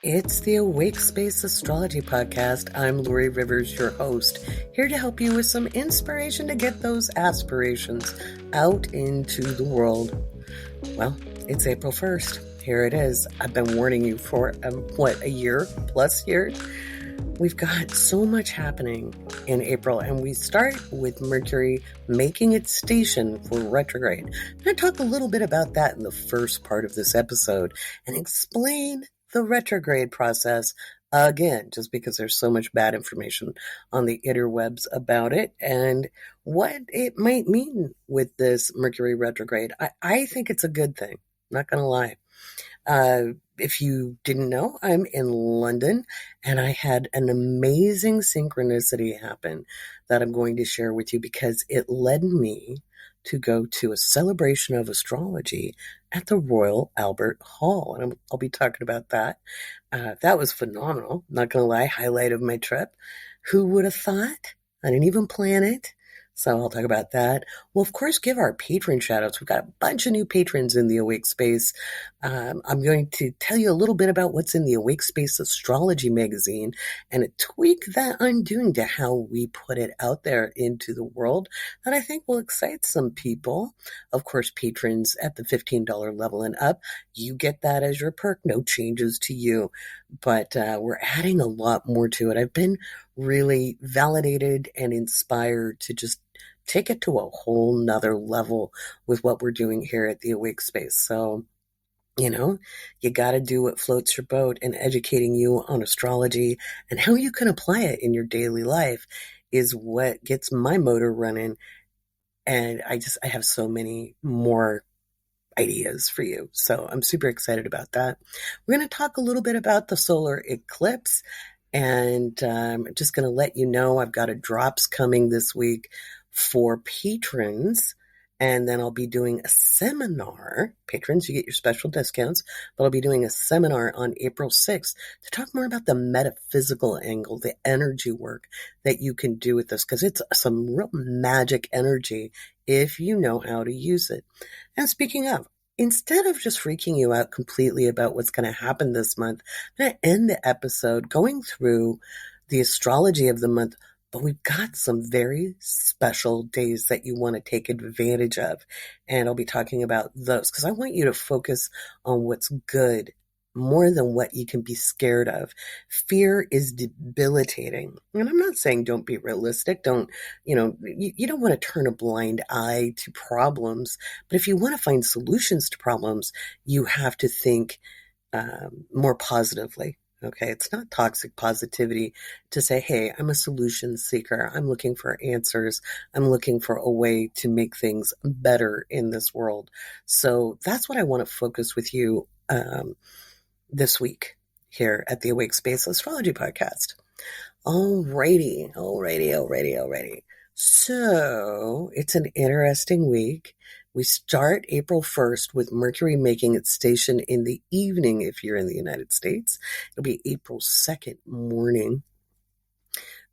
It's the Awake Space Astrology Podcast. I'm Laurie Rivers, your host, here to help you with some inspiration to get those aspirations out into the world. Well, it's April 1st. Here it is. I've been warning you for, a year plus years? We've got so much happening in April, and we start with Mercury making its station for retrograde. I'm going to talk a little bit about that in the first part of this episode and explain the retrograde process again, just because there's so much bad information on the interwebs about it and what it might mean with this Mercury retrograde. I think it's a good thing. Not going to lie. If you didn't know, I'm in London and I had an amazing synchronicity happen that I'm going to share with you because it led me to go to a celebration of astrology at the Royal Albert Hall. And I'll be talking about that. That was phenomenal. Not going to lie, highlight of my trip. Who would have thought? I didn't even plan it. So I'll talk about that. We'll, of course, give our patron shoutouts. We've got a bunch of new patrons in the Awake Space. I'm going to tell you a little bit about what's in the Awake Space Astrology magazine and a tweak that I'm doing to how we put it out there into the world that I think will excite some people. Of course, patrons at the $15 level and up, you get that as your perk. No changes to you. But we're adding a lot more to it. I've been really validated and inspired to just take it to a whole nother level with what we're doing here at the Awake Space. So, you got to do what floats your boat, and educating you on astrology and how you can apply it in your daily life is what gets my motor running. And I have so many more ideas for you. So I'm super excited about that. We're going to talk a little bit about the solar eclipse. And I'm just going to let you know I've got a drops coming this week for patrons. And then I'll be doing a seminar. Patrons, you get your special discounts. But I'll be doing a seminar on April 6th to talk more about the metaphysical angle, the energy work that you can do with this. Because it's some real magic energy if you know how to use it. And speaking of, instead of just freaking you out completely about what's going to happen this month, I'm going to end the episode going through the astrology of the month, but we've got some very special days that you want to take advantage of. And I'll be talking about those because I want you to focus on what's good more than what you can be scared of. Fear is debilitating. And I'm not saying don't be realistic. You don't want to turn a blind eye to problems. But if you want to find solutions to problems, you have to think more positively. Okay, it's not toxic positivity to say, hey, I'm a solution seeker. I'm looking for answers. I'm looking for a way to make things better in this world. So that's what I want to focus with you this week here at the Awake Space Astrology Podcast. Alrighty. So it's an interesting week. We start April 1st with Mercury making its station in the evening if you're in the United States. It'll be April 2nd morning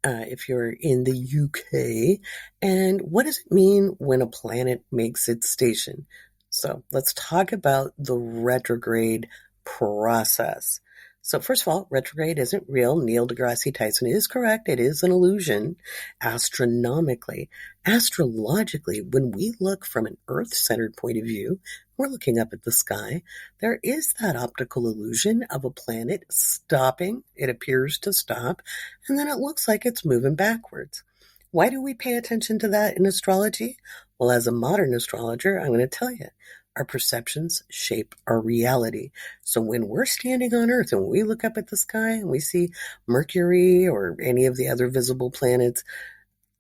if you're in the UK. And what does it mean when a planet makes its station? So let's talk about the retrograde process. So first of all, retrograde isn't real. Neil deGrasse Tyson is correct. It is an illusion astronomically. Astrologically, when we look from an Earth-centered point of view, we're looking up at the sky, there is that optical illusion of a planet stopping. It appears to stop, and then it looks like it's moving backwards. Why do we pay attention to that in astrology? Well, as a modern astrologer, I'm going to tell you. Our perceptions shape our reality. So when we're standing on Earth and we look up at the sky and we see Mercury or any of the other visible planets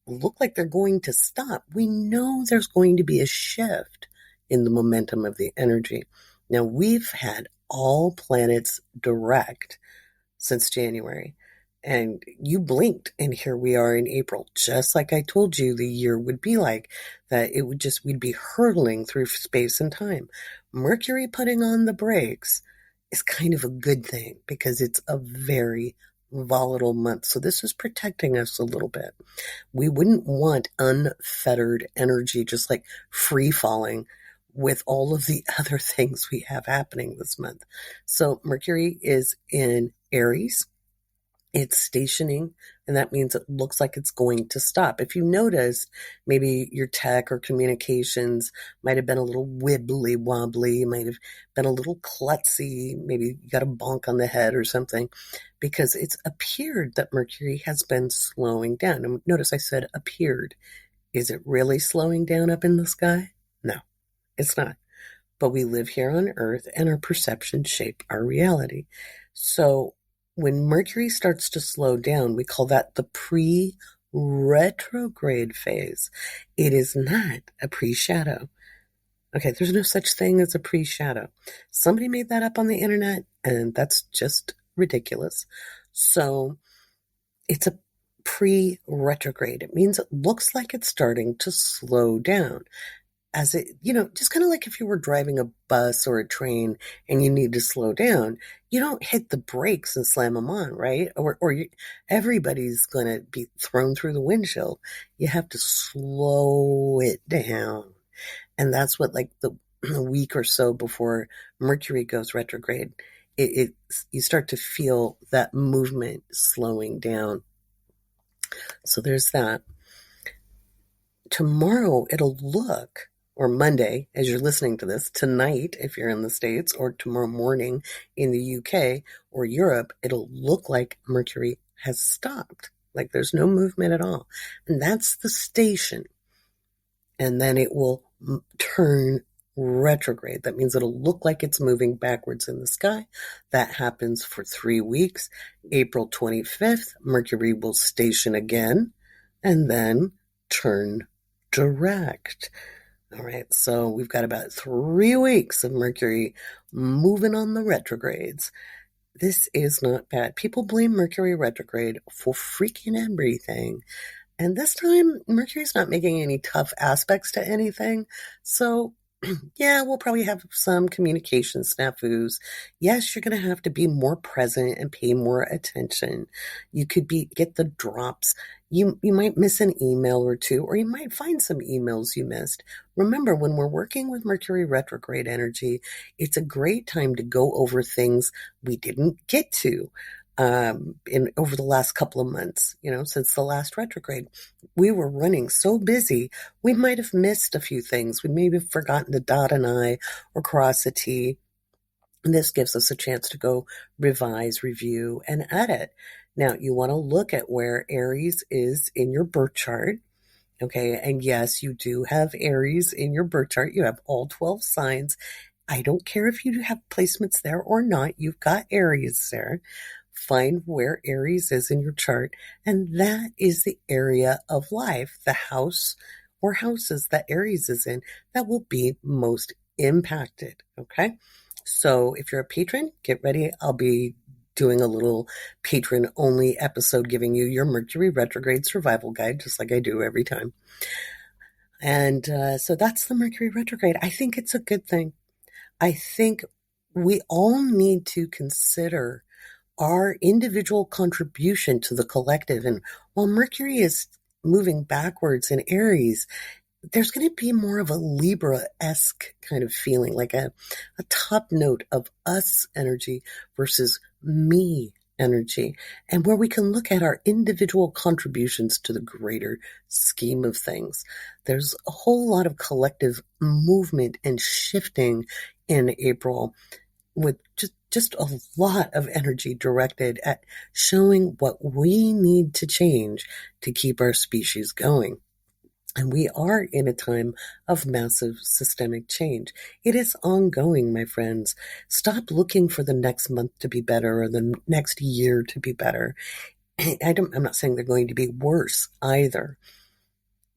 look like they're going to stop, we know there's going to be a shift in the momentum of the energy. Now, we've had all planets direct since January. And you blinked, and here we are in April, just like I told you the year would be like, that we'd be hurtling through space and time. Mercury putting on the brakes is kind of a good thing because it's a very volatile month. So this is protecting us a little bit. We wouldn't want unfettered energy, just like free falling with all of the other things we have happening this month. So Mercury is in Aries, it's stationing, and that means it looks like it's going to stop. If you notice, maybe your tech or communications might have been a little wibbly wobbly, might have been a little klutzy, maybe you got a bonk on the head or something, because it's appeared that Mercury has been slowing down. And notice I said appeared. Is it really slowing down up in the sky? No, it's not. But we live here on Earth, and our perceptions shape our reality. So when Mercury starts to slow down, we call that the pre-retrograde phase. It is not a pre-shadow. Okay, there's no such thing as a pre-shadow. Somebody made that up on the internet, and that's just ridiculous. So it's a pre-retrograde. It means it looks like it's starting to slow down. As it, just kind of like if you were driving a bus or a train and you need to slow down, you don't hit the brakes and slam them on, right? Everybody's going to be thrown through the windshield. You have to slow it down. And that's what, like, the week or so before Mercury goes retrograde, you start to feel that movement slowing down. So there's that. Tomorrow it'll look, or Monday, as you're listening to this, tonight, if you're in the States, or tomorrow morning in the UK or Europe, it'll look like Mercury has stopped. Like there's no movement at all. And that's the station. And then it will turn retrograde. That means it'll look like it's moving backwards in the sky. That happens for 3 weeks. April 25th, Mercury will station again and then turn direct. All right, so we've got about 3 weeks of Mercury moving on the retrogrades. This is not bad. People blame Mercury retrograde for freaking everything. And this time, Mercury's not making any tough aspects to anything. So, yeah, we'll probably have some communication snafus. Yes, you're going to have to be more present and pay more attention. You could get the drops. You might miss an email or two, or you might find some emails you missed. Remember, when we're working with Mercury retrograde energy, it's a great time to go over things we didn't get to over the last couple of months, since the last retrograde. We were running so busy, we might have missed a few things. We maybe have forgotten to dot an I or cross a T. And this gives us a chance to go revise, review, and edit. Now, you want to look at where Aries is in your birth chart. Okay, and yes, you do have Aries in your birth chart. You have all 12 signs. I don't care if you have placements there or not. You've got Aries there. Find where Aries is in your chart, and that is the area of life, the house or houses that Aries is in, that will be most impacted. Okay, so if you're a patron, get ready. I'll be doing a little patron-only episode giving you your Mercury retrograde survival guide, just like I do every time. And so that's the Mercury retrograde. I think it's a good thing. I think we all need to consider our individual contribution to the collective. And while Mercury is moving backwards in Aries, there's going to be more of a Libra-esque kind of feeling, like a top note of us energy versus me energy, and where we can look at our individual contributions to the greater scheme of things. There's a whole lot of collective movement and shifting in April, with just a lot of energy directed at showing what we need to change to keep our species going. And we are in a time of massive systemic change. It is ongoing, my friends. Stop looking for the next month to be better or the next year to be better. I'm not saying they're going to be worse either.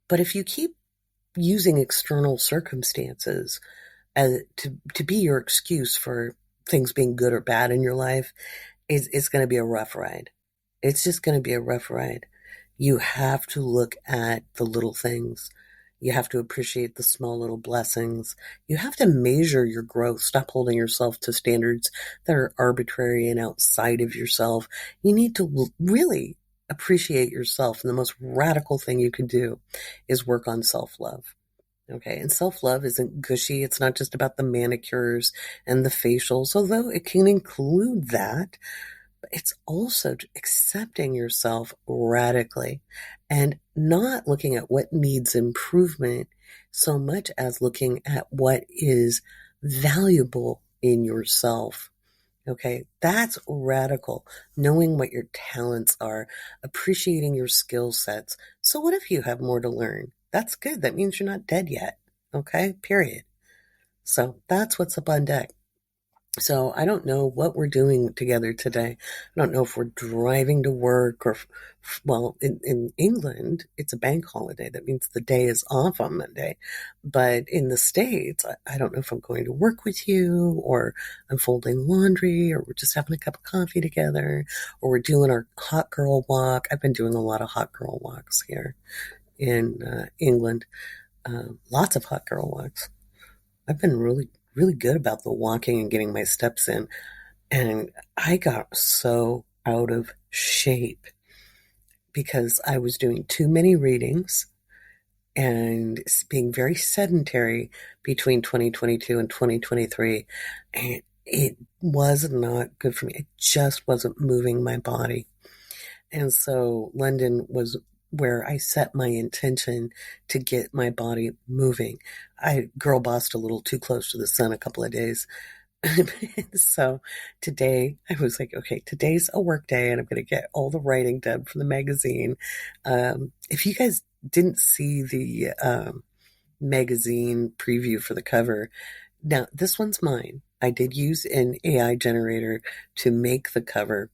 But if you keep using external circumstances to be your excuse for things being good or bad in your life, it's going to be a rough ride. It's just going to be a rough ride. You have to look at the little things. You have to appreciate the small little blessings. You have to measure your growth. Stop holding yourself to standards that are arbitrary and outside of yourself. You need to really appreciate yourself. And the most radical thing you can do is work on self-love. Okay, and self-love isn't gushy. It's not just about the manicures and the facials, although it can include that. but it's also accepting yourself radically and not looking at what needs improvement so much as looking at what is valuable in yourself. Okay, that's radical. Knowing what your talents are, appreciating your skill sets. So, what if you have more to learn? That's good. That means you're not dead yet. Okay, period. So, that's what's up on deck. So I don't know what we're doing together today. I don't know if we're driving to work or, well, in England, it's a bank holiday. That means the day is off on Monday. But in the States, I don't know if I'm going to work with you or I'm folding laundry or we're just having a cup of coffee together or we're doing our hot girl walk. I've been doing a lot of hot girl walks here in England. Lots of hot girl walks. I've been really good about the walking and getting my steps in. And I got so out of shape because I was doing too many readings and being very sedentary between 2022 and 2023. And it was not good for me. It just wasn't moving my body. And so London was where I set my intention to get my body moving. I girl bossed a little too close to the sun a couple of days. So today I was like, okay, today's a work day and I'm going to get all the writing done for the magazine. If you guys didn't see the magazine preview for the cover, now this one's mine. I did use an AI generator to make the cover.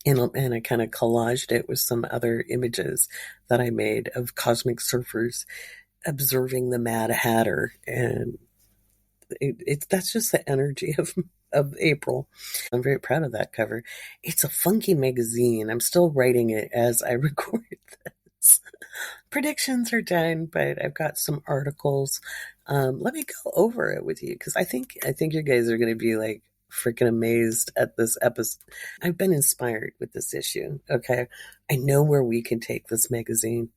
And I kind of collaged it with some other images that I made of cosmic surfers observing the Mad Hatter. And that's just the energy of April. I'm very proud of that cover. It's a funky magazine. I'm still writing it as I record this. Predictions are done, but I've got some articles. Let me go over it with you because I think you guys are going to be like freaking amazed at this episode. I've been inspired with this issue. Okay. I know where we can take this magazine.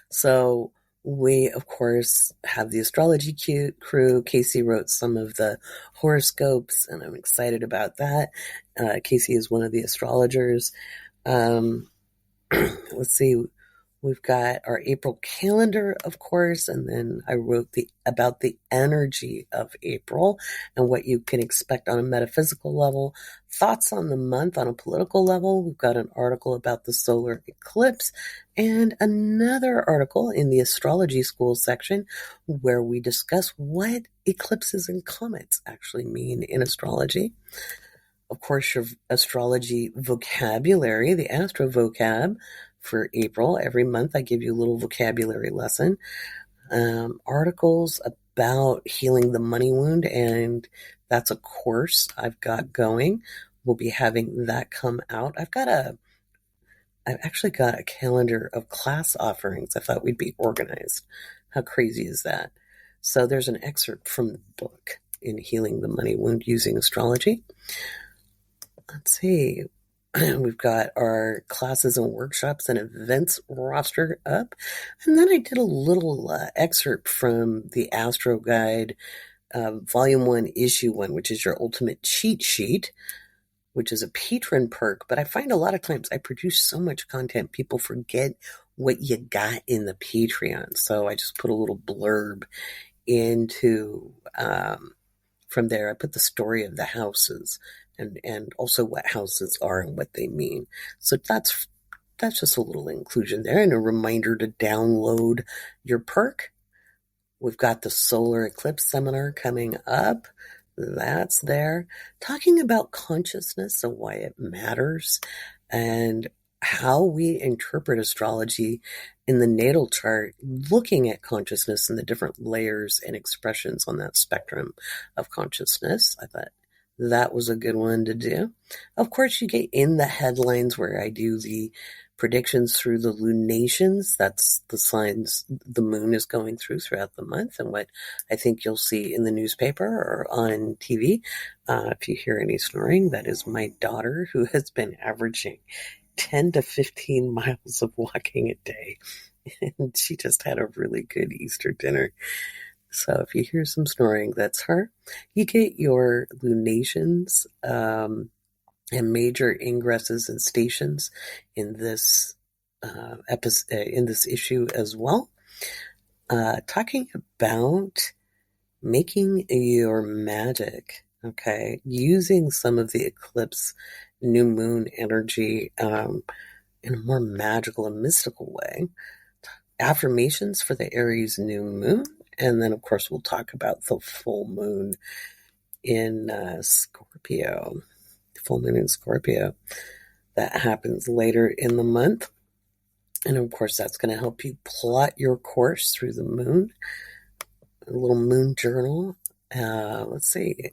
So we, of course, have the astrology crew. Casey wrote some of the horoscopes, and I'm excited about that. Casey is one of the astrologers. Let's see. We've got our April calendar, of course, and then I wrote about the energy of April and what you can expect on a metaphysical level. Thoughts on the month on a political level. We've got an article about the solar eclipse and another article in the astrology school section where we discuss what eclipses and comets actually mean in astrology. Of course, your astrology vocabulary, the astro vocab, for April. Every month I give you a little vocabulary lesson. Articles about healing the money wound, and that's a course I've got going. We'll be having that come out. I've actually got a calendar of class offerings. I thought we'd be organized. How crazy is that? So there's an excerpt from the book in Healing the Money Wound Using Astrology. Let's see. We've got our classes and workshops and events roster up. And then I did a little excerpt from the Astro Guide, Volume 1, Issue 1, which is your ultimate cheat sheet, which is a Patron perk. But I find a lot of times I produce so much content, people forget what you got in the Patreon. So I just put a little blurb into, from there, I put the story of the houses and also what houses are and what they mean. So that's just a little inclusion there and a reminder to download your perk. We've got the solar eclipse seminar coming up. That's there. Talking about consciousness and why it matters and how we interpret astrology in the natal chart, looking at consciousness and the different layers and expressions on that spectrum of consciousness. I thought that was a good one to do. Of course, you get in the headlines where I do the predictions through the lunations. That's the signs the moon is going throughout the month and what I think you'll see in the newspaper or on TV. If you hear any snoring, that is my daughter who has been averaging 10 to 15 miles of walking a day. And she just had a really good Easter dinner. So if you hear some snoring, that's her. You get your lunations and major ingresses and stations in this episode, in this issue as well. Talking about making your magic, okay? Using some of the eclipse new moon energy in a more magical and mystical way. Affirmations for the Aries new moon. And then, of course, we'll talk about the full moon in Scorpio. Full moon in Scorpio. That happens later in the month. And, of course, that's going to help you plot your course through the moon. A little moon journal. Let's see.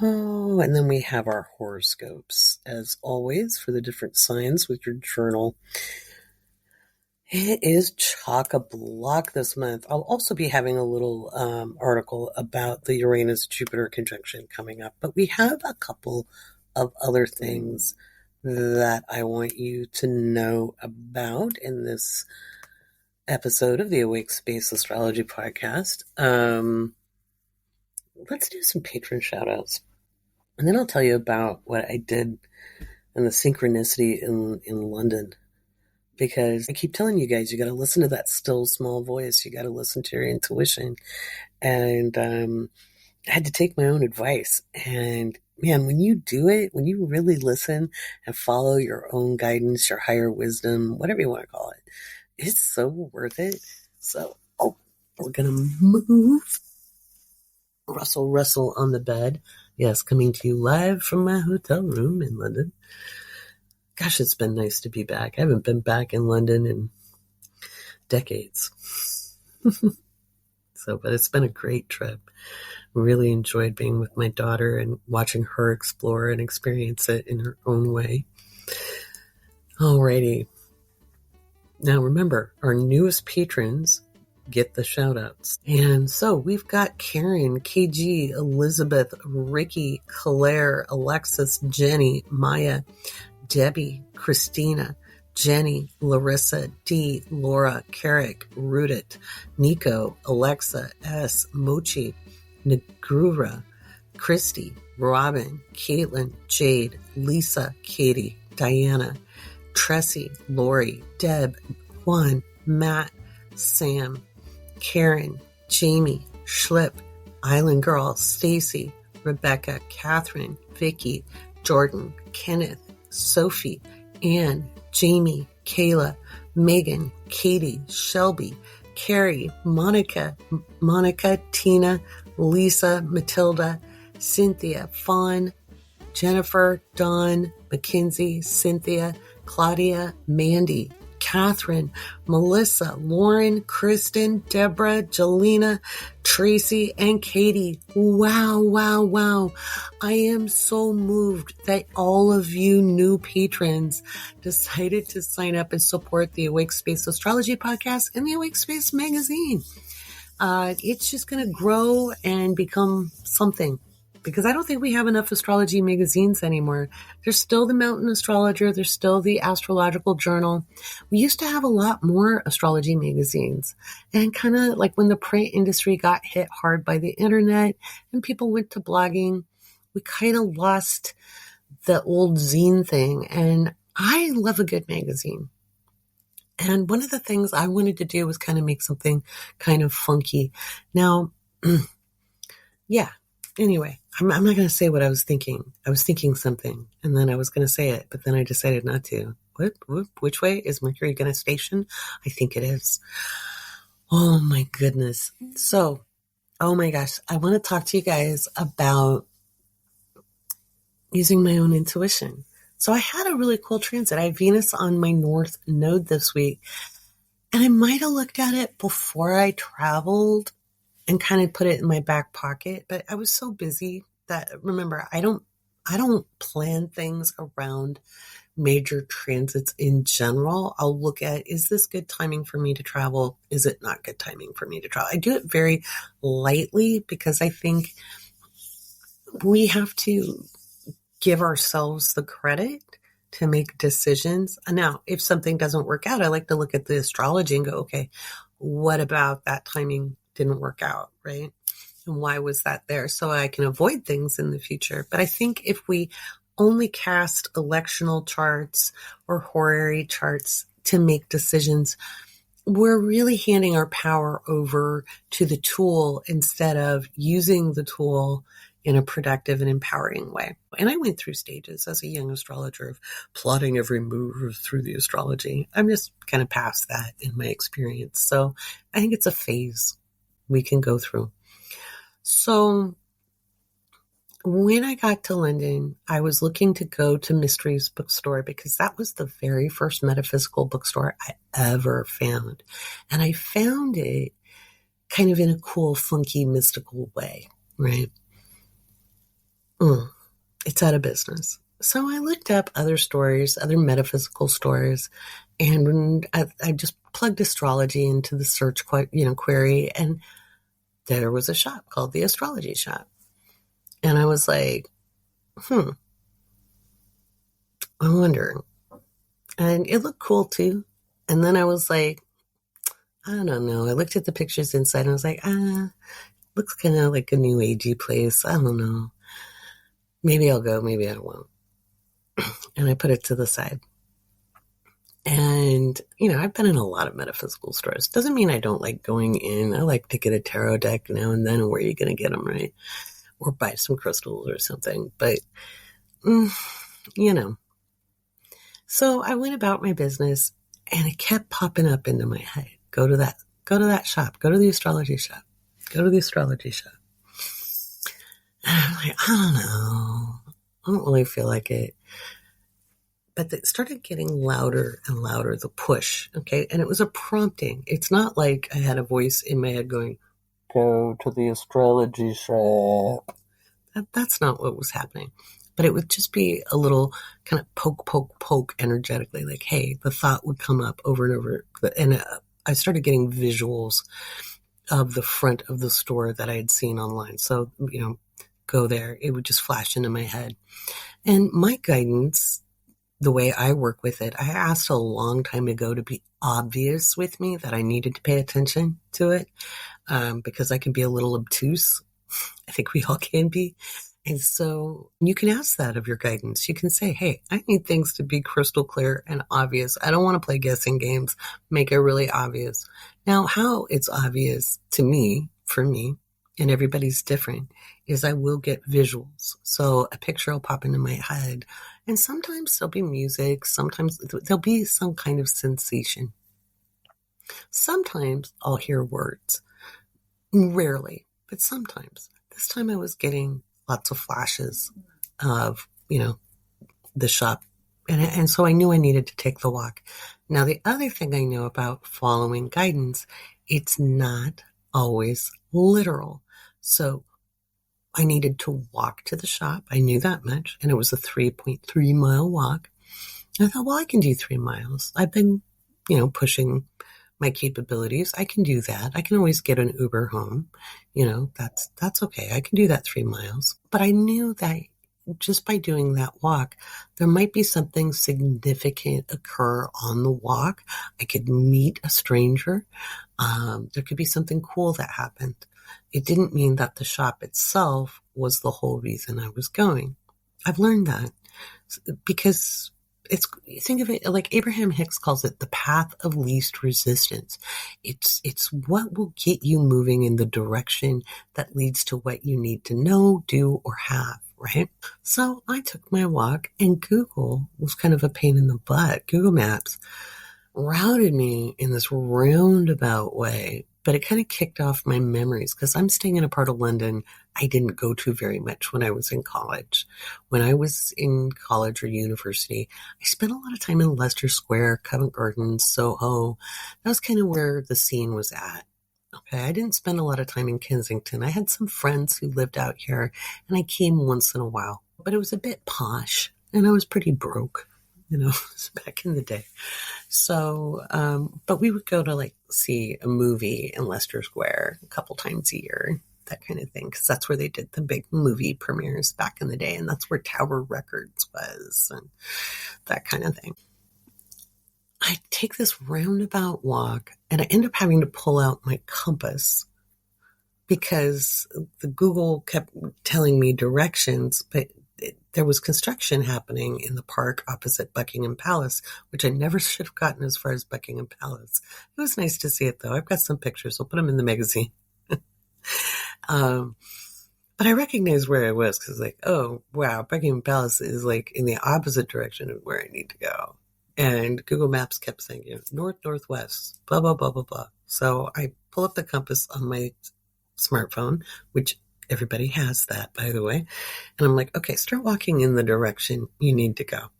Oh, and then we have our horoscopes, as always, for the different signs with your journal. It is chock-a-block this month. I'll also be having a little article about the Uranus-Jupiter conjunction coming up, but we have a couple of other things that I want you to know about in this episode of the Awake Space Astrology Podcast. Let's do some patron shoutouts. And then I'll tell you about what I did in the Synchronicity in London. Because I keep telling you guys, you got to listen to that still small voice. You got to listen to your intuition. And I had to take my own advice. And man, when you do it, when you really listen and follow your own guidance, your higher wisdom, whatever you want to call it, it's so worth it. So, we're going to move. Rustle on the bed. Yes, coming to you live from my hotel room in London. Gosh, it's been nice to be back. I haven't been back in London in decades. But it's been a great trip. Really enjoyed being with my daughter and watching her explore and experience it in her own way. Alrighty. Now remember, our newest patrons get the shout outs. And so we've got Karen, KG, Elizabeth, Ricky, Claire, Alexis, Jenny, Maya, Debbie, Christina, Jenny, Larissa, Dee, Laura, Carrick, Rudit, Nico, Alexa, S, Mochi, Negrura, Christy, Robin, Caitlin, Jade, Lisa, Katie, Diana, Tressie, Lori, Deb, Juan, Matt, Sam, Karen, Jamie, Schlip, Island Girl, Stacy, Rebecca, Catherine, Vicky, Jordan, Kenneth, Sophie, Anne, Jamie, Kayla, Megan, Katie, Shelby, Carrie, Monica, Tina, Lisa, Matilda, Cynthia, Fawn, Jennifer, Dawn, Mackenzie, Cynthia, Claudia, Mandy, Catherine, Melissa, Lauren, Kristen, Deborah, Jelena, Tracy, and Katie. Wow. I am so moved that all of you new patrons decided to sign up and support the Awake Space Astrology Podcast and the Awake Space magazine. It's just going to grow and become something. Because I don't think we have enough astrology magazines anymore. There's still the Mountain Astrologer. There's still the Astrological Journal. We used to have a lot more astrology magazines. And kind of like when the print industry got hit hard by the internet and people went to blogging, we kind of lost the old zine thing. And I love a good magazine. And one of the things I wanted to do was kind of make something kind of funky. Now, yeah. Anyway, I'm not going to say what I was thinking. I was thinking something, and then I was going to say it, but then I decided not to. Which way? Is Mercury going to station? I think it is. Oh, my goodness. So, oh, my gosh. I want to talk to you guys about using my own intuition. So I had a really cool transit. I had Venus on my North Node this week, and I might have looked at it before I traveled and kind of put it in my back pocket, but I was so busy that, remember, I don't plan things around major transits in general. I'll look at, is this good timing for me to travel? Is it not good timing for me to travel? I do it very lightly because I think we have to give ourselves the credit to make decisions. Now, if something doesn't work out, I like to look at the astrology and go, okay, what about that timing didn't work out, right? And why was that there? So I can avoid things in the future. But I think if we only cast electional charts or horary charts to make decisions. We're really handing our power over to the tool instead of using the tool in a productive and empowering way. And I went through stages as a young astrologer of plotting every move through the astrology. I'm just kind of past that in my experience. So I think it's a phase we can go through. So when I got to London, I was looking to go to Mysteries bookstore because that was the very first metaphysical bookstore I ever found. And I found it kind of in a cool, funky, mystical way, right? It's out of business. So I looked up other stores, other metaphysical stores, and I just plugged astrology into the search query, and there was a shop called the Astrology Shop. And I was like, I wonder. And it looked cool too. And then I was like, I don't know. I looked at the pictures inside and I was like, looks kind of like a new agey place. I don't know. Maybe I'll go, maybe I won't. And I put it to the side. And, I've been in a lot of metaphysical stores. Doesn't mean I don't like going in. I like to get a tarot deck now and then. Where are you going to get them, right? Or buy some crystals or something. But, So I went about my business and it kept popping up into my head. Go to that shop. Go to the astrology shop. Go to the astrology shop. And I'm like, I don't know. I don't really feel like it. But it started getting louder and louder, the push, okay? And it was a prompting. It's not like I had a voice in my head going, go to the astrology shop. That's not what was happening. But it would just be a little kind of poke energetically, like, hey, the thought would come up over and over. And I started getting visuals of the front of the store that I had seen online. So, go there. It would just flash into my head. And my guidance, the way I work with it, I asked a long time ago to be obvious with me that I needed to pay attention to it because I can be a little obtuse. I think we all can be. And so you can ask that of your guidance. You can say, hey, I need things to be crystal clear and obvious. I don't want to play guessing games. Make it really obvious. Now, how it's obvious to me, for me, and everybody's different, is I will get visuals. So a picture will pop into my head. And sometimes there'll be music. Sometimes there'll be some kind of sensation. Sometimes I'll hear words. Rarely, but sometimes. This time I was getting lots of flashes of, the shop. And so I knew I needed to take the walk. Now, the other thing I know about following guidance, it's not always literal. So I needed to walk to the shop. I knew that much. And it was a 3.3 mile walk. I thought, well, I can do 3 miles. I've been, pushing my capabilities. I can do that. I can always get an Uber home. That's okay. I can do that 3 miles. But I knew that just by doing that walk, there might be something significant occur on the walk. I could meet a stranger. There could be something cool that happened. It didn't mean that the shop itself was the whole reason I was going. I've learned that because think of it like Abraham Hicks calls it the path of least resistance. It's what will get you moving in the direction that leads to what you need to know, do, or have, right? So I took my walk, and Google was kind of a pain in the butt. Google Maps routed me in this roundabout way, but it kind of kicked off my memories because I'm staying in a part of London I didn't go to very much when I was in college. When I was in college or university, I spent a lot of time in Leicester Square, Covent Garden, Soho. That was kind of where the scene was at. Okay, I didn't spend a lot of time in Kensington. I had some friends who lived out here, and I came once in a while. But it was a bit posh, and I was pretty broke, back in the day. So, but we would go to see a movie in Leicester Square a couple times a year, that kind of thing, because that's where they did the big movie premieres back in the day, and that's where Tower Records was, and that kind of thing. I take this roundabout walk, and I end up having to pull out my compass because the Google kept telling me directions, but there was construction happening in the park opposite Buckingham Palace, which I never should have gotten as far as Buckingham Palace. It was nice to see it, though. I've got some pictures. I'll put them in the magazine. But I recognized where I was because, like, oh, wow, Buckingham Palace is, like, in the opposite direction of where I need to go. And Google Maps kept saying, north, northwest, blah, blah, blah, blah, blah. So I pull up the compass on my smartphone, which everybody has that, by the way. And I'm like, okay, start walking in the direction you need to go.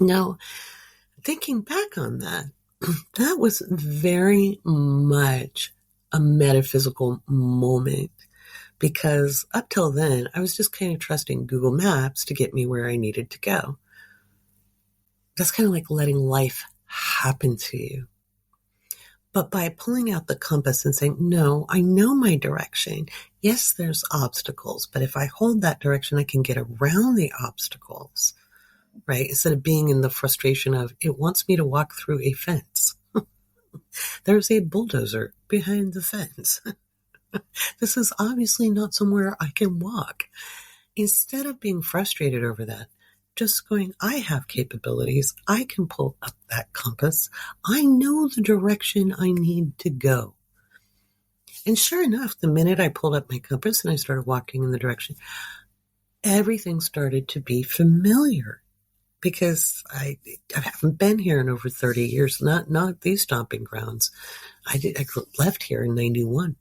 Now, thinking back on that, that was very much a metaphysical moment. Because up till then, I was just kind of trusting Google Maps to get me where I needed to go. That's kind of like letting life happen to you. But by pulling out the compass and saying, no, I know my direction. Yes, there's obstacles, but if I hold that direction, I can get around the obstacles, right? Instead of being in the frustration of, it wants me to walk through a fence. There's a bulldozer behind the fence. This is obviously not somewhere I can walk. Instead of being frustrated over that, just going, I have capabilities. I can pull up that compass. I know the direction I need to go. And sure enough, the minute I pulled up my compass and I started walking in the direction, everything started to be familiar. Because I haven't been here in over 30 years, not these stomping grounds. I left here in 91.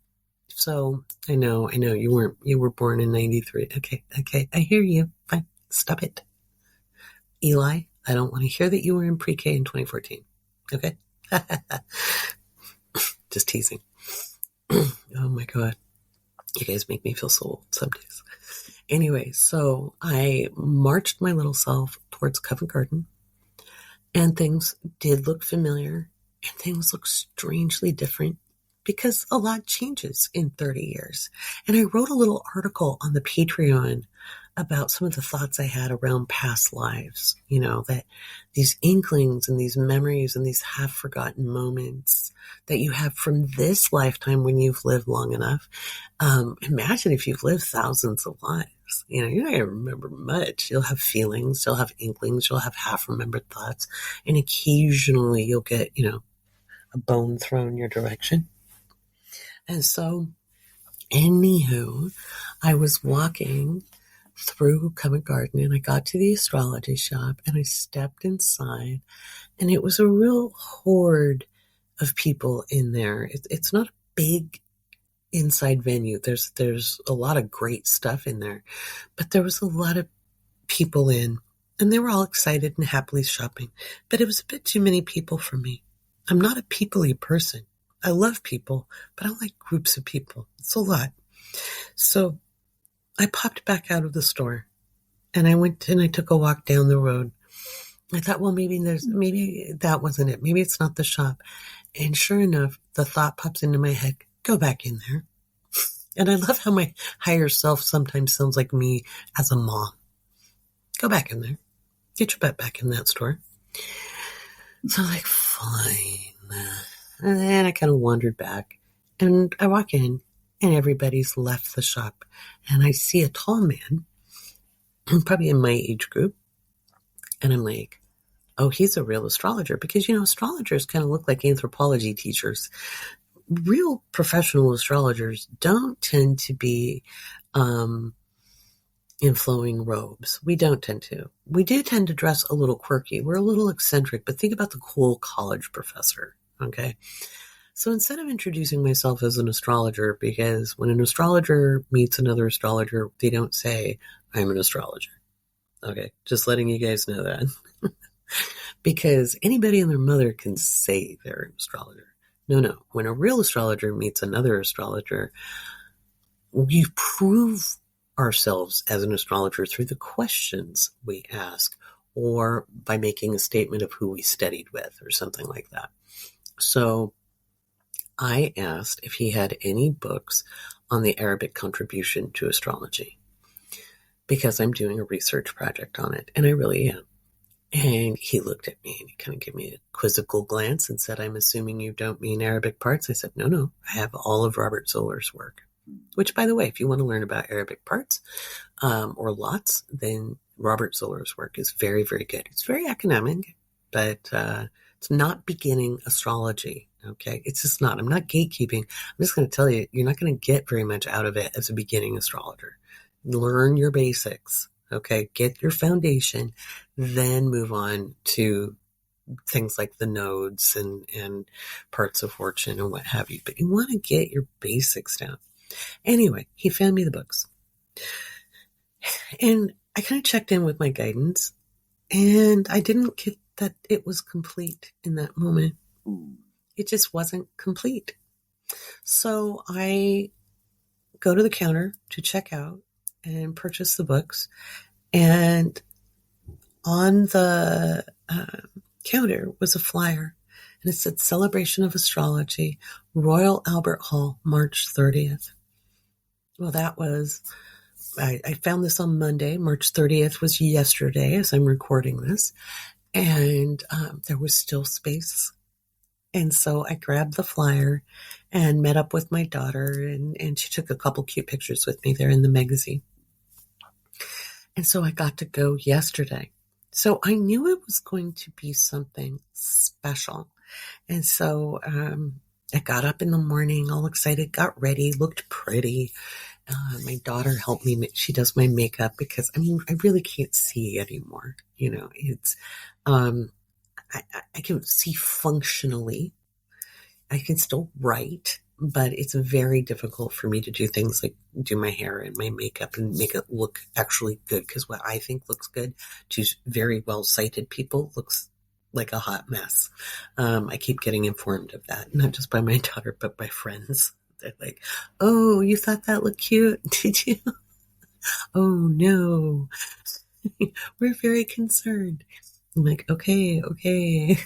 So I know you were born in 93. Okay. I hear you. Fine. Stop it. Eli, I don't want to hear that you were in pre-K in 2014. Okay. Just teasing. Oh my God. You guys make me feel so old some days. Anyway, so I marched my little self towards Covent Garden, and things did look familiar, and things looked strangely different. Because a lot changes in 30 years. And I wrote a little article on the Patreon about some of the thoughts I had around past lives, that these inklings and these memories and these half-forgotten moments that you have from this lifetime when you've lived long enough. Imagine if you've lived thousands of lives. You're not going to remember much. You'll have feelings, you'll have inklings, you'll have half-remembered thoughts, and occasionally you'll get, a bone thrown your direction. And so, anywho, I was walking through Covent Garden and I got to the astrology shop and I stepped inside and it was a real horde of people in there. It's not a big inside venue. There's a lot of great stuff in there, but there was a lot of people in and they were all excited and happily shopping, but it was a bit too many people for me. I'm not a people-y person. I love people, but I don't like groups of people. It's a lot. So I popped back out of the store and I went and I took a walk down the road. I thought, well, maybe that wasn't it. Maybe it's not the shop. And sure enough, the thought pops into my head, go back in there. And I love how my higher self sometimes sounds like me as a mom. Go back in there. Get your butt back in that store. So I'm like, fine. And then I kind of wandered back and I walk in and everybody's left the shop and I see a tall man, probably in my age group. And I'm like, oh, he's a real astrologer because, astrologers kind of look like anthropology teachers. Real professional astrologers don't tend to be, in flowing robes. We don't tend to. We do tend to dress a little quirky. We're a little eccentric, but think about the cool college professor. Okay. So instead of introducing myself as an astrologer, because when an astrologer meets another astrologer, they don't say, I'm an astrologer. Okay. Just letting you guys know that. Because anybody and their mother can say they're an astrologer. No. When a real astrologer meets another astrologer, we prove ourselves as an astrologer through the questions we ask or by making a statement of who we studied with or something like that. So I asked if he had any books on the Arabic contribution to astrology because I'm doing a research project on it, and I really am. And he looked at me and he kind of gave me a quizzical glance and said, I'm assuming you don't mean Arabic parts. I said, no, I have all of Robert Zoller's work. which, by the way, if you want to learn about Arabic parts or lots, then Robert Zoller's work is very, very good. It's very academic, but it's not beginning astrology. Okay, it's just not. I'm not gatekeeping. I'm just going to tell you, you're not going to get very much out of it as a beginning astrologer. Learn your basics. Okay, get your foundation, then move on to things like the nodes and parts of fortune and what have you. But you want to get your basics down. Anyway, he found me the books. And I kind of checked in with my guidance, and I didn't get that it was complete in that moment. It just wasn't complete. So I go to the counter to check out and purchase the books. And on the counter was a flyer, and it said Celebration of Astrology, Royal Albert Hall, March 30th. Well, that was, I found this on Monday. March 30th was yesterday as I'm recording this. And there was still space. And so I grabbed the flyer and met up with my daughter, and she took a couple cute pictures with me there in the magazine. And so I got to go yesterday. So I knew it was going to be something special. And so I got up in the morning, all excited, got ready, looked pretty. My daughter helped me. She does my makeup because, I mean, I really can't see anymore. You know, it's, I can see functionally. I can still write, but it's very difficult for me to do things like do my hair and my makeup and make it look actually good. Because what I think looks good to very well-sighted people looks like a hot mess. I keep getting informed of that, not just by my daughter, but by friends. They're like, "Oh, you thought that looked cute, did you?" "Oh, no." "We're very concerned." I'm like, okay.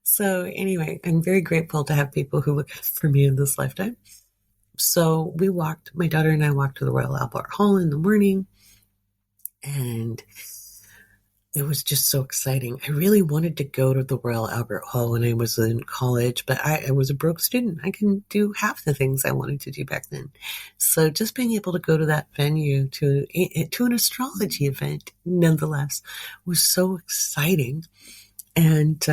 So anyway, I'm very grateful to have people who look for me in this lifetime. So my daughter and I walked to the Royal Albert Hall in the morning, and it was just so exciting. I really wanted to go to the Royal Albert Hall when I was in college, but I was a broke student. I couldn't do half the things I wanted to do back then. So just being able to go to that venue to an astrology event, nonetheless, was so exciting. And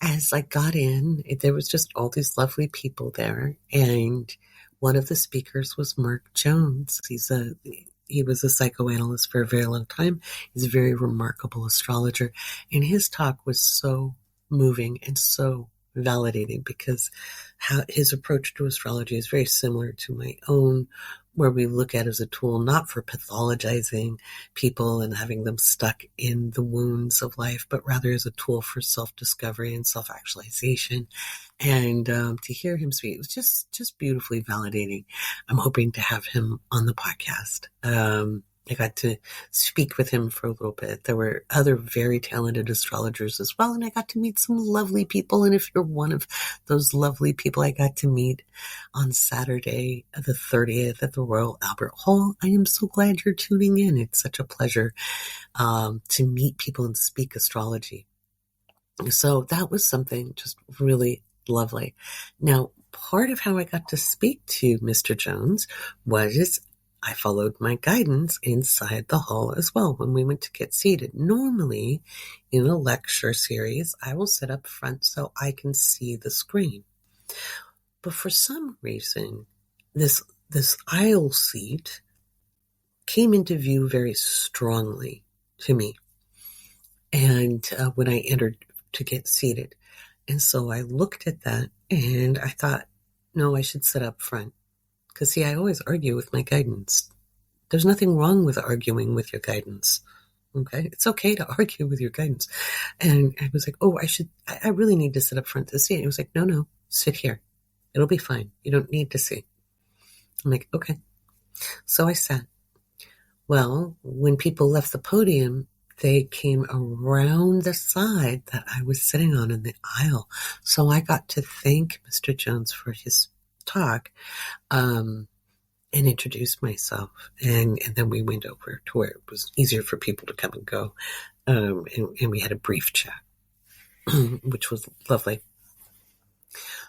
as I got in, there was just all these lovely people there. And one of the speakers was Mark Jones. He was a psychoanalyst for a very long time. He's a very remarkable astrologer. And his talk was so moving and so validating because his approach to astrology is very similar to my own, where we look at it as a tool not for pathologizing people and having them stuck in the wounds of life, but rather as a tool for self-discovery and self-actualization. And to hear him speak, it was just beautifully validating. I'm hoping to have him on the podcast. I got to speak with him for a little bit. There were other very talented astrologers as well, and I got to meet some lovely people. And if you're one of those lovely people I got to meet on Saturday, the 30th at the Royal Albert Hall, I am so glad you're tuning in. It's such a pleasure to meet people and speak astrology. So that was something just really lovely. Now, part of how I got to speak to Mr. Jones was I followed my guidance inside the hall as well when we went to get seated. Normally, in a lecture series, I will sit up front so I can see the screen. But for some reason, this aisle seat came into view very strongly to me. And when I entered to get seated. And so I looked at that and I thought, no, I should sit up front. Because, see, I always argue with my guidance. There's nothing wrong with arguing with your guidance. Okay? It's okay to argue with your guidance. And I was like, oh, I really need to sit up front to see it. And he was like, no, sit here. It'll be fine. You don't need to see. I'm like, okay. So I sat. Well, when people left the podium, they came around the side that I was sitting on in the aisle. So I got to thank Mr. Jones for his talk and introduce myself. And then we went over to where it was easier for people to come and go. And we had a brief chat, which was lovely.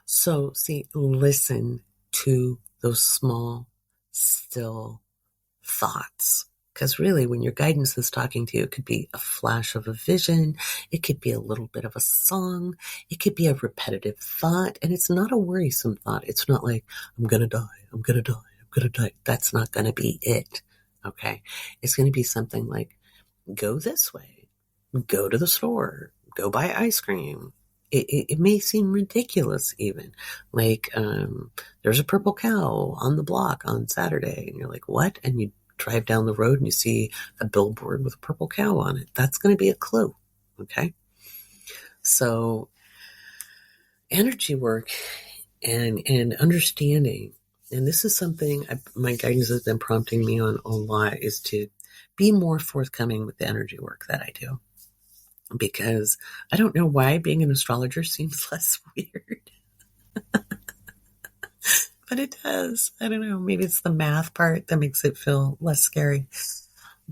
So, see, listen to those small, still thoughts. Because really, when your guidance is talking to you, it could be a flash of a vision. It could be a little bit of a song. It could be a repetitive thought. And it's not a worrisome thought. It's not like, I'm going to die. I'm going to die. I'm going to die. That's not going to be it. Okay. It's going to be something like, go this way. Go to the store. Go buy ice cream. It may seem ridiculous even. Like, there's a purple cow on the block on Saturday. And you're like, what? And you drive down the road and you see a billboard with a purple cow on it. That's going to be a clue. Okay. So energy work and understanding, and this is something my guidance has been prompting me on a lot, is to be more forthcoming with the energy work that I do. Because I don't know why being an astrologer seems less weird. But it does. I don't know. Maybe it's the math part that makes it feel less scary.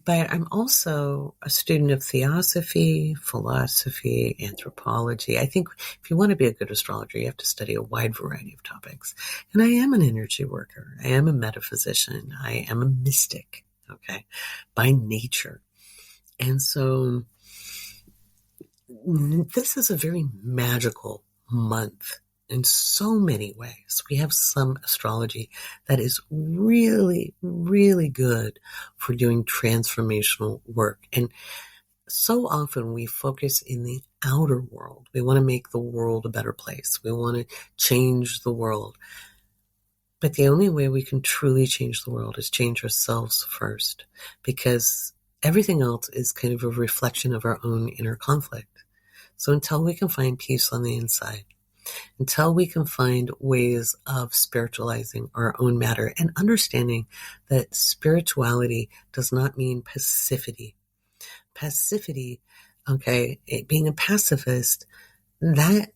But I'm also a student of theosophy, philosophy, anthropology. I think if you want to be a good astrologer, you have to study a wide variety of topics. And I am an energy worker. I am a metaphysician. I am a mystic, okay, by nature. And so this is a very magical month in so many ways. We have some astrology that is really, really good for doing transformational work. And so often we focus in the outer world. We want to make the world a better place. We want to change the world. But the only way we can truly change the world is change ourselves first, because everything else is kind of a reflection of our own inner conflict. So until we can find peace on the inside, until we can find ways of spiritualizing our own matter and understanding that spirituality does not mean passivity. Passivity, okay, being a pacifist, that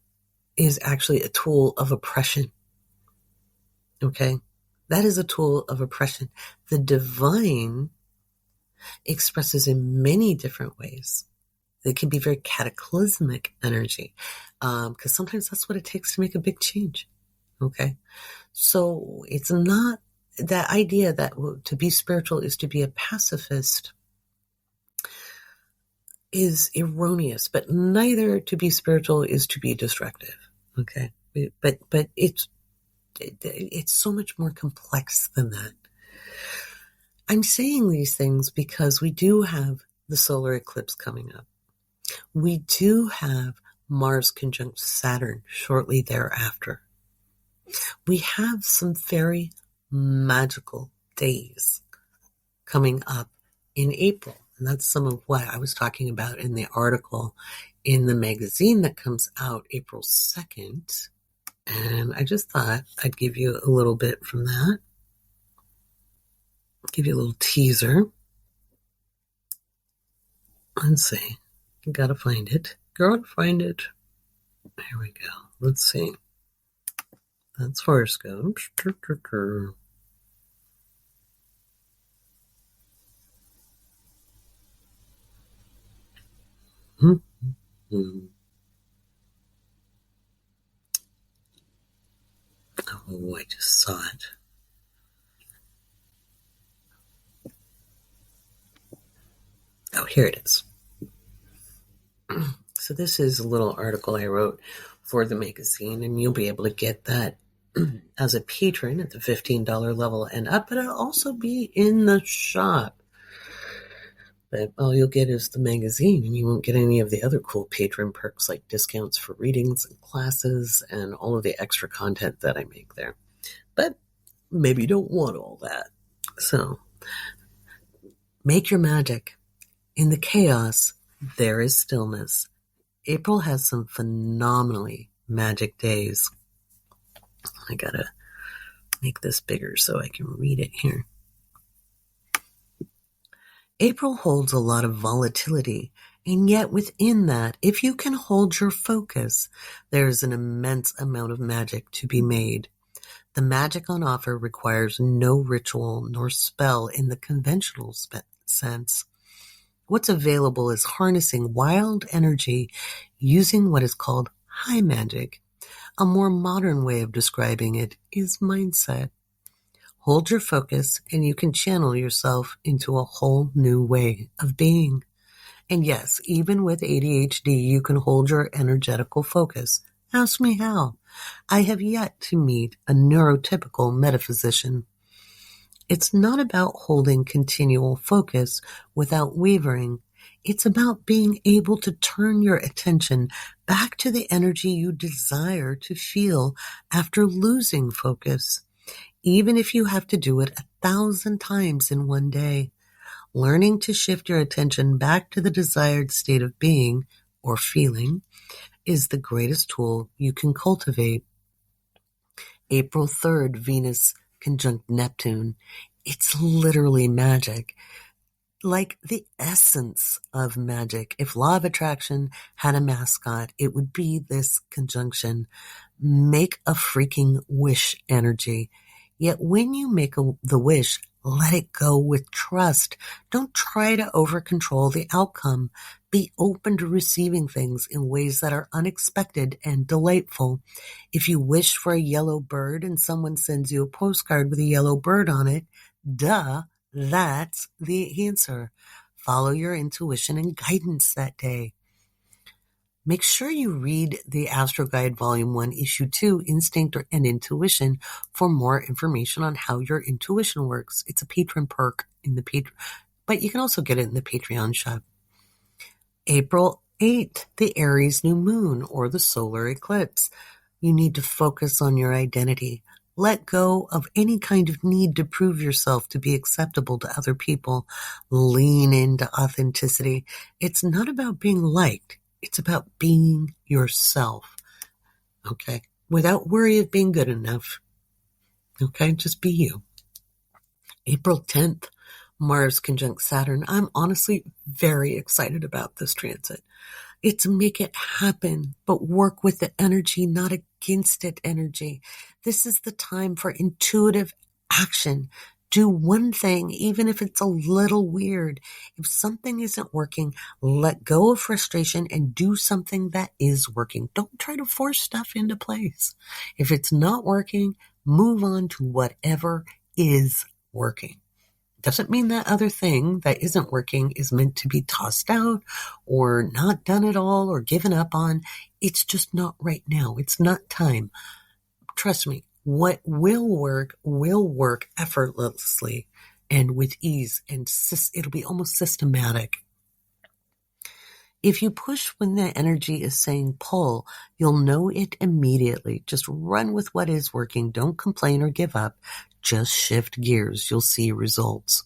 is actually a tool of oppression. Okay? That is a tool of oppression. The divine expresses in many different ways. It can be very cataclysmic energy, because sometimes that's what it takes to make a big change. Okay. So it's not that idea that to be spiritual is to be a pacifist is erroneous, but neither to be spiritual is to be destructive. Okay. But it's so much more complex than that. I'm saying these things because we do have the solar eclipse coming up. We do have Mars conjunct Saturn shortly thereafter. We have some very magical days coming up in April. And that's some of what I was talking about in the article in the magazine that comes out April 2nd. And I just thought I'd give you a little bit from that. Give you a little teaser. Let's see. Gotta find it. Gotta find it. Here we go. Let's see. That's horoscopes. Oh, I just saw it. Oh, here it is. So this is a little article I wrote for the magazine, and you'll be able to get that as a patron at the $15 level and up, but it'll also be in the shop. But all you'll get is the magazine, and you won't get any of the other cool patron perks like discounts for readings and classes and all of the extra content that I make there. But maybe you don't want all that. So make your magic. In the chaos, there is stillness. April has some phenomenally magic days. I gotta make this bigger so I can read it here. April holds a lot of volatility, and yet within that, if you can hold your focus, there is an immense amount of magic to be made. The magic on offer requires no ritual nor spell in the conventional sense. What's available is harnessing wild energy using what is called high magic, A more modern way of describing it is mindset. Hold your focus and you can channel yourself into a whole new way of being. And yes, even with ADHD, you can hold your energetical focus. Ask me how. I have yet to meet a neurotypical metaphysician. It's not about holding continual focus without wavering. It's about being able to turn your attention back to the energy you desire to feel after losing focus, even if you have to do it 1,000 times in one day. Learning to shift your attention back to the desired state of being or feeling is the greatest tool you can cultivate. April 3rd, Venus conjunct Neptune. It's literally magic. Like the essence of magic. If Law of Attraction had a mascot, it would be this conjunction. Make a freaking wish energy. Yet when you make the wish, let it go with trust. Don't try to over-control the outcome. Be open to receiving things in ways that are unexpected and delightful. If you wish for a yellow bird and someone sends you a postcard with a yellow bird on it, duh, that's the answer. Follow your intuition and guidance that day. Make sure you read the Astro Guide Volume 1, Issue 2, Instinct and Intuition for more information on how your intuition works. It's a patron perk in the Patreon, but you can also get it in the Patreon shop. April 8th, the Aries new moon or the solar eclipse. You need to focus on your identity. Let go of any kind of need to prove yourself to be acceptable to other people. Lean into authenticity. It's not about being liked. It's about being yourself, okay? Without worry of being good enough, okay? Just be you. April 10th, Mars conjunct Saturn. I'm honestly very excited about this transit. It's make it happen, but work with the energy, not against it energy. This is the time for intuitive action. Do one thing, even if it's a little weird. If something isn't working, let go of frustration and do something that is working. Don't try to force stuff into place. If it's not working, move on to whatever is working. Doesn't mean that other thing that isn't working is meant to be tossed out or not done at all or given up on. It's just not right now. It's not time. Trust me. What will work effortlessly and with ease, and it'll be almost systematic. If you push when the energy is saying pull, you'll know it immediately. Just run with what is working. Don't complain or give up. Just shift gears. You'll see results.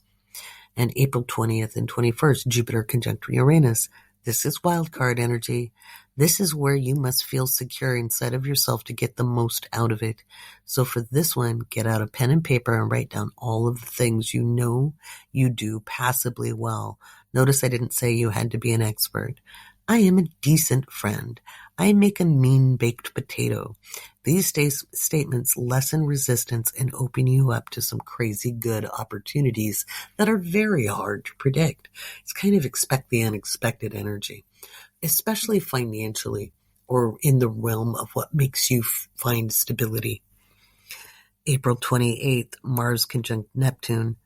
And April 20th and 21st, Jupiter conjunct Uranus. This is wildcard energy. This is where you must feel secure inside of yourself to get the most out of it. So for this one, get out a pen and paper and write down all of the things you know you do passably well. Notice I didn't say you had to be an expert. I am a decent friend. I make a mean baked potato. These statements lessen resistance and open you up to some crazy good opportunities that are very hard to predict. It's kind of expect the unexpected energy, especially financially or in the realm of what makes you find stability. April 28th, Mars conjunct Neptune.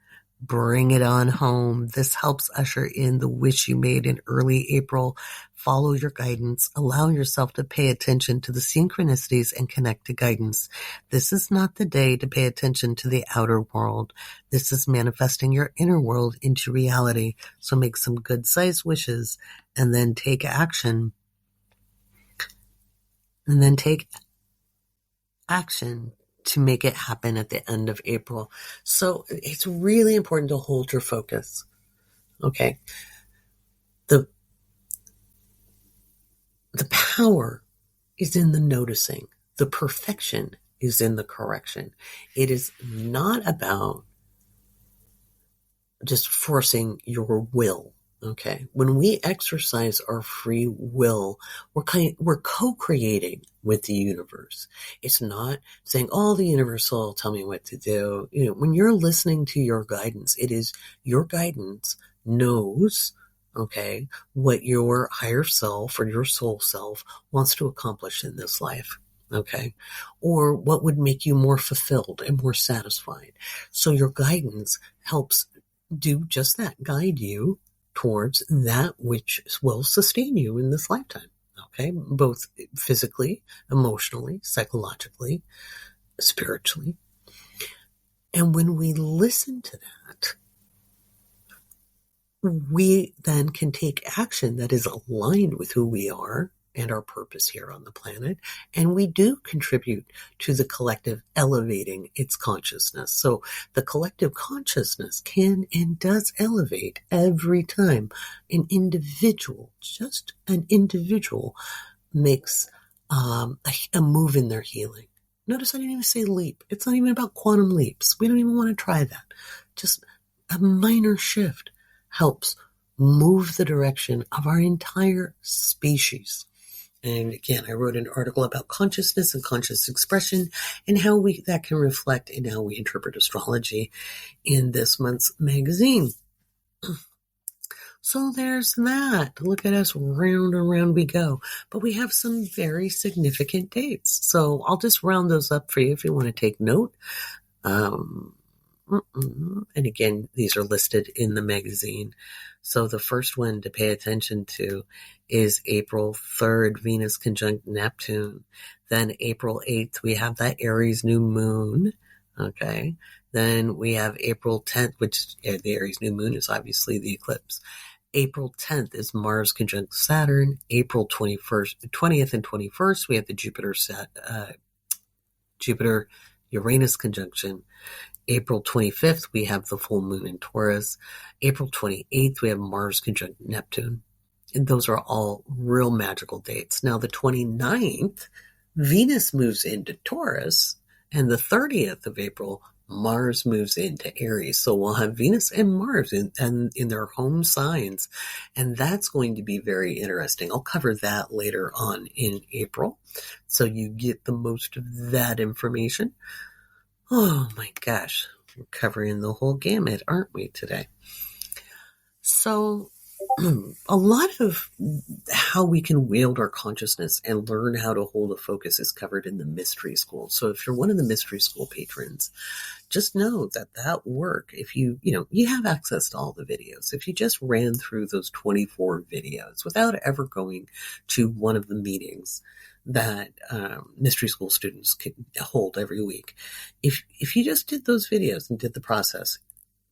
Bring it on home. This helps usher in the wish you made in early April. Follow your guidance. Allow yourself to pay attention to the synchronicities and connect to guidance. This is not the day to pay attention to the outer world. This is manifesting your inner world into reality. So make some good-sized wishes and then take action. To make it happen at the end of April. So it's really important to hold your focus. Okay. The power is in the noticing. The perfection is in the correction. It is not about just forcing your will. Okay. When we exercise our free will, we're co-creating with the universe. It's not saying, oh, the universe will tell me what to do. You know, when you're listening to your guidance, it is your guidance knows, okay, what your higher self or your soul self wants to accomplish in this life. Okay. Or what would make you more fulfilled and more satisfied. So your guidance helps do just that, guide you towards that which will sustain you in this lifetime. Okay. Both physically, emotionally, psychologically, spiritually. And when we listen to that, we then can take action that is aligned with who we are and our purpose here on the planet. And we do contribute to the collective elevating its consciousness. So the collective consciousness can and does elevate every time an individual, just an individual, makes a move in their healing. Notice I didn't even say leap. It's not even about quantum leaps. We don't even want to try that. Just a minor shift helps move the direction of our entire species. And again, I wrote an article about consciousness and conscious expression and how that can reflect in how we interpret astrology in this month's magazine. So there's that. Look at us, round and round we go. But we have some very significant dates. So I'll just round those up for you if you want to take note. And again, these are listed in the magazine. So the first one to pay attention to is April 3rd, Venus conjunct Neptune. Then April 8th, we have that Aries new moon. Okay. Then we have April 10th, which the Aries new moon is obviously the eclipse. April 10th is Mars conjunct Saturn. April 20th and 21st, we have the Jupiter-Uranus conjunction. April 25th, we have the full moon in Taurus. April 28th, we have Mars conjunct Neptune. And those are all real magical dates. Now, the 29th, Venus moves into Taurus. And the 30th of April, Mars moves into Aries. So we'll have Venus and Mars in their home signs. And that's going to be very interesting. I'll cover that later on in April, so you get the most of that information. Oh my gosh, we're covering the whole gamut, aren't we, today? So a lot of how we can wield our consciousness and learn how to hold a focus is covered in the Mystery School. So if you're one of the Mystery School patrons, just know that work, if you have access to all the videos. If you just ran through those 24 videos without ever going to one of the meetings that Mystery School students can hold every week, if you just did those videos and did the process,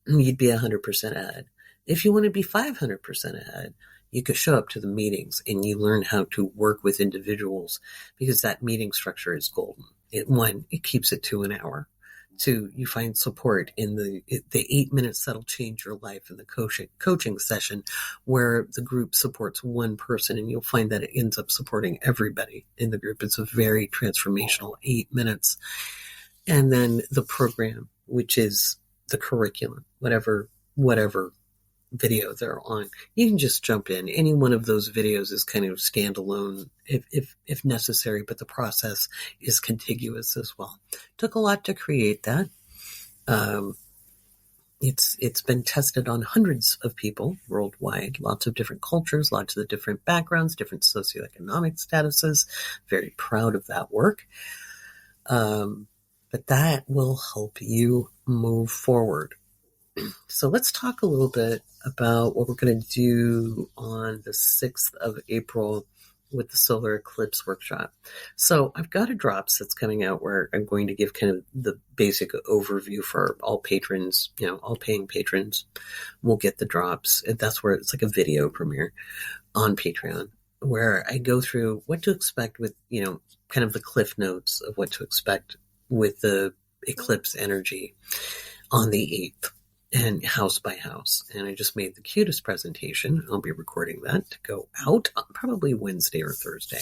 you'd be 100% ahead. If you want to be 500% ahead, you could show up to the meetings and you learn how to work with individuals, because that meeting structure is golden. It keeps it to an hour. Two, you find support in the 8 minutes that'll change your life in the coaching session, where the group supports one person, and you'll find that it ends up supporting everybody in the group. It's a very transformational 8 minutes. And then the program, which is the curriculum, whatever video they're on, you can just jump in. Any one of those videos is kind of standalone if necessary, but the process is contiguous as well. Took a lot to create that. It's been tested on hundreds of people worldwide, lots of different cultures, lots of different backgrounds, different socioeconomic statuses. Very proud of that work. But that will help you move forward. So let's talk a little bit about what we're going to do on the 6th of April with the solar eclipse workshop. So I've got a drops that's coming out where I'm going to give kind of the basic overview for all patrons, all paying patrons will get the drops. And that's where it's like a video premiere on Patreon, where I go through what to expect with, kind of the cliff notes of what to expect with the eclipse energy on the 8th. And house by house. And I just made the cutest presentation. I'll be recording that to go out probably Wednesday or Thursday.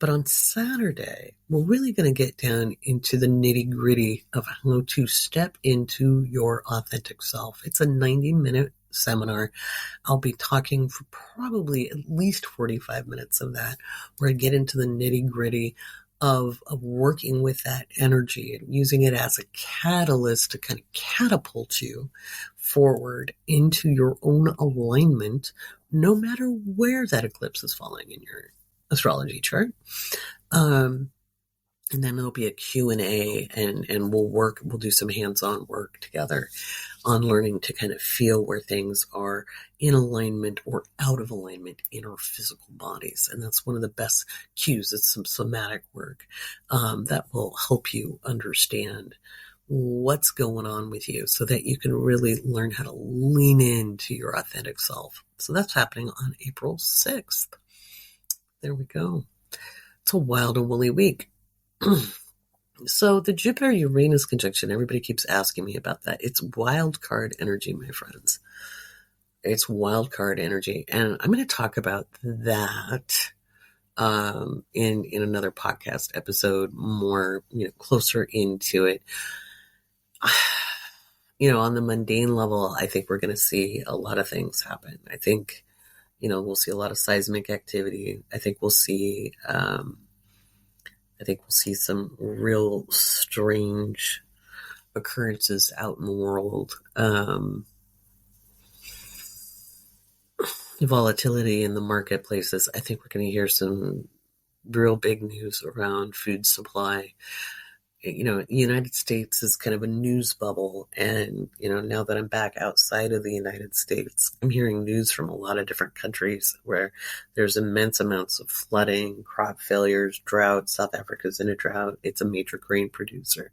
But on Saturday, we're really going to get down into the nitty-gritty of how to step into your authentic self. It's a 90-minute seminar. I'll be talking for probably at least 45 minutes of that, where I get into the nitty-gritty of working with that energy and using it as a catalyst to kind of catapult you forward into your own alignment, no matter where that eclipse is falling in your astrology chart. And then there'll be a Q&A, and we'll do some hands-on work together on learning to kind of feel where things are in alignment or out of alignment in our physical bodies. And that's one of the best cues. It's some somatic work that will help you understand what's going on with you so that you can really learn how to lean into your authentic self. So that's happening on April 6th. There we go. It's a wild and woolly week. So the Jupiter-Uranus conjunction, everybody keeps asking me about that. It's wild card energy, my friends. It's wild card energy. And I'm going to talk about that in another podcast episode, more, closer into it. On the mundane level, I think we're going to see a lot of things happen. I think, we'll see a lot of seismic activity. I think we'll see some real strange occurrences out in the world. Volatility in the marketplaces. I think we're going to hear some real big news around food supply. The United States is kind of a news bubble. And, now that I'm back outside of the United States, I'm hearing news from a lot of different countries where there's immense amounts of flooding, crop failures, drought. South Africa's in a drought. It's a major grain producer.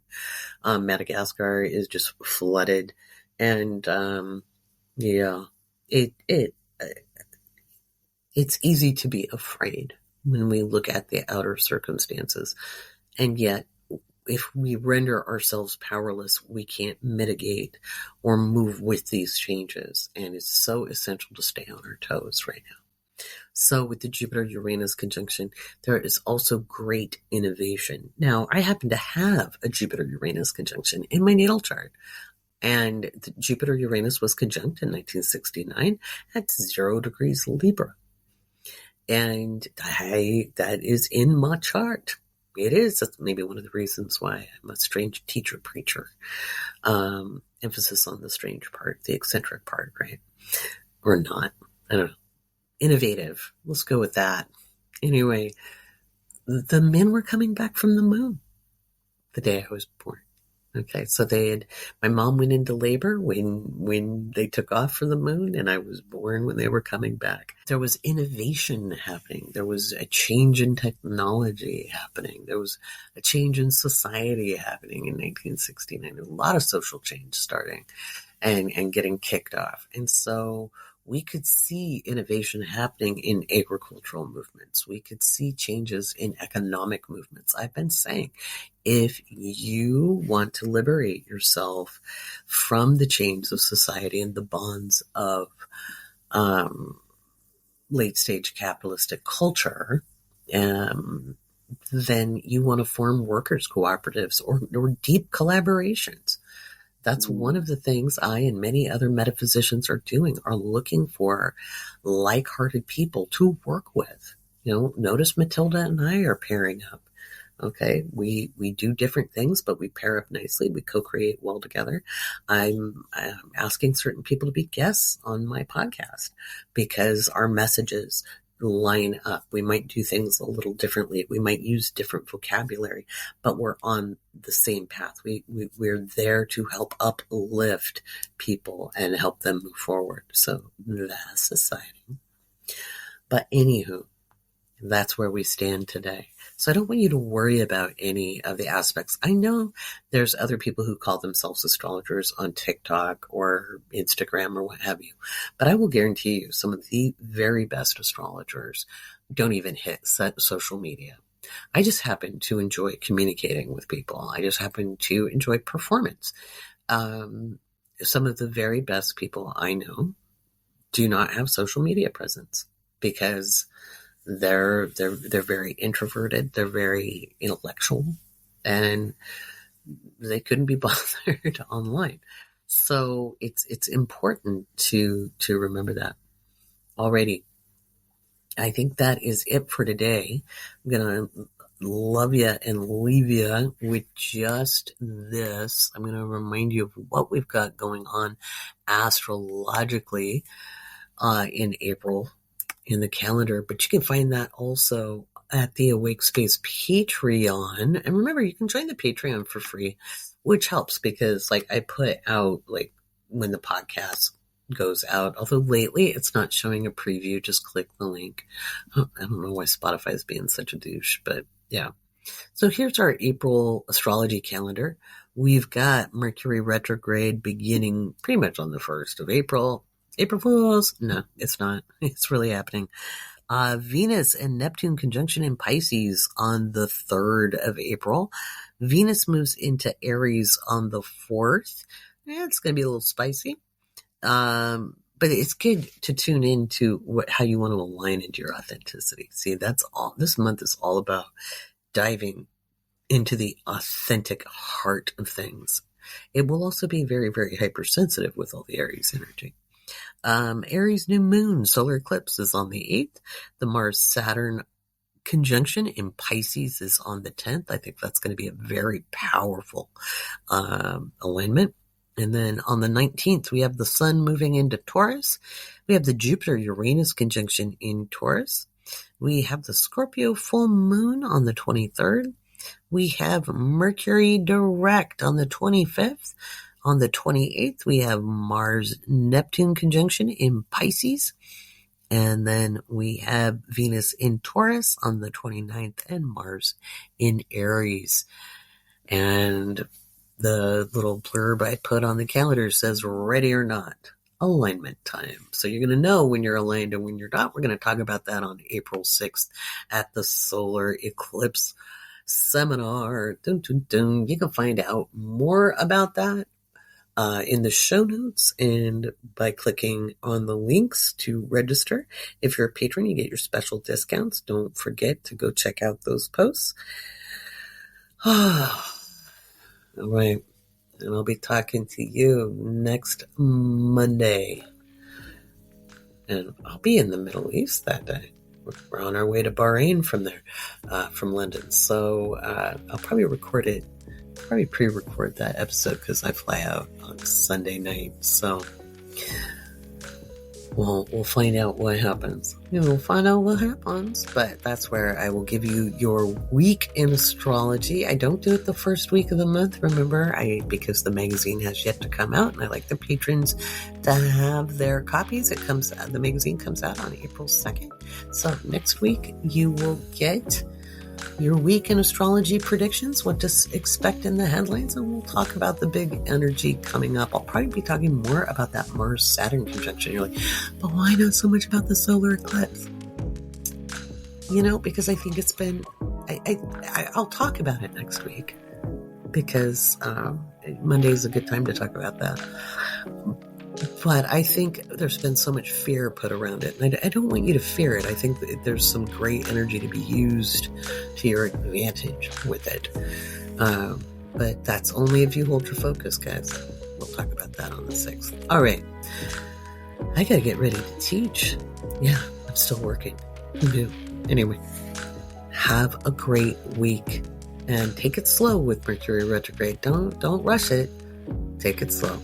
Madagascar is just flooded. And, it's easy to be afraid when we look at the outer circumstances. And yet, if we render ourselves powerless, we can't mitigate or move with these changes. And it's so essential to stay on our toes right now. So with the Jupiter-Uranus conjunction, there is also great innovation. Now, I happen to have a Jupiter-Uranus conjunction in my natal chart. And the Jupiter-Uranus was conjunct in 1969 at 0 degrees Libra. And that is in my chart. It is. That's maybe one of the reasons why I'm a strange teacher preacher. Emphasis on the strange part, the eccentric part, right? Or not. I don't know. Innovative. Let's go with that. Anyway, the men were coming back from the moon the day I was born. Okay, so my mom went into labor when they took off for the moon, and I was born when they were coming back. There was innovation happening. There was a change in technology happening. There was a change in society happening in 1969. There was a lot of social change starting and getting kicked off. And so we could see innovation happening in agricultural movements. We could see changes in economic movements. I've been saying, if you want to liberate yourself from the chains of society and the bonds of late-stage capitalistic culture, then you want to form workers' cooperatives or deep collaborations. That's one of the things I and many other metaphysicians are doing, are looking for like-hearted people to work with. Notice Matilda and I are pairing up. Okay, we do different things, but we pair up nicely. We co-create well together. I'm asking certain people to be guests on my podcast because our messages line up. We might do things a little differently. We might use different vocabulary, but we're on the same path. We're there to help uplift people and help them move forward. So that's exciting. But anywho, that's where we stand today. So I don't want you to worry about any of the aspects. I know there's other people who call themselves astrologers on TikTok or Instagram or what have you. But I will guarantee you some of the very best astrologers don't even hit social media. I just happen to enjoy communicating with people. I just happen to enjoy performance. Some of the very best people I know do not have social media presence because they're very introverted. They're very intellectual, and they couldn't be bothered online. So it's important to remember that. Alrighty, I think that is it for today. I'm gonna love you and leave you with just this. I'm gonna remind you of what we've got going on astrologically in April in the calendar, but you can find that also at the Awake Space Patreon. And remember, you can join the Patreon for free, which helps because like I put out like when the podcast goes out, although lately it's not showing a preview. Just click the link. I don't know why Spotify is being such a douche, but yeah. So here's our April astrology calendar. We've got Mercury retrograde beginning pretty much on the 1st of April. April Fools? No, it's not. It's really happening. Venus and Neptune conjunction in Pisces on the 3rd of April. Venus moves into Aries on the 4th. It's going to be a little spicy. But it's good to tune into how you want to align into your authenticity. See, that's all. This month is all about diving into the authentic heart of things. It will also be very, very hypersensitive with all the Aries energy. Aries new moon solar eclipse is on the 8th. The Mars-Saturn conjunction in Pisces is on the 10th. I think that's going to be a very powerful alignment. And then on the 19th, we have the Sun moving into Taurus. We have the Jupiter-Uranus conjunction in Taurus. We have the Scorpio full moon on the 23rd. We have Mercury direct on the 25th. On the 28th, we have Mars-Neptune conjunction in Pisces. And then we have Venus in Taurus on the 29th and Mars in Aries. And the little blurb I put on the calendar says, ready or not, alignment time. So you're going to know when you're aligned and when you're not. We're going to talk about that on April 6th at the Solar Eclipse Seminar. Dun, dun, dun. You can find out more about that in the show notes and by clicking on the links to register. If you're a patron, you get your special discounts. Don't forget to go check out those posts. All right. And I'll be talking to you next Monday. And I'll be in the Middle East that day. We're on our way to Bahrain from there, from London. So I'll probably pre-record that episode because I fly out on Sunday night. So we'll find out what happens. We'll find out what happens. But that's where I will give you your week in astrology. I don't do it the first week of the month, remember, because the magazine has yet to come out, and I like the patrons to have their copies. The magazine comes out on April 2nd. So next week you will get your week in astrology predictions, what to expect in the headlines, and we'll talk about the big energy coming up. I'll probably be talking more about that Mars-Saturn conjunction. You're like, but why not so much about the solar eclipse? Because I think it's been, I'll talk about it next week because Monday is a good time to talk about that. But I think there's been so much fear put around it. And I don't want you to fear it. I think that there's some great energy to be used to your advantage with it. But that's only if you hold your focus, guys. We'll talk about that on the 6th. All right. I got to get ready to teach. Yeah, I'm still working. Who knew? Anyway, have a great week. And take it slow with Mercury retrograde. Don't rush it. Take it slow.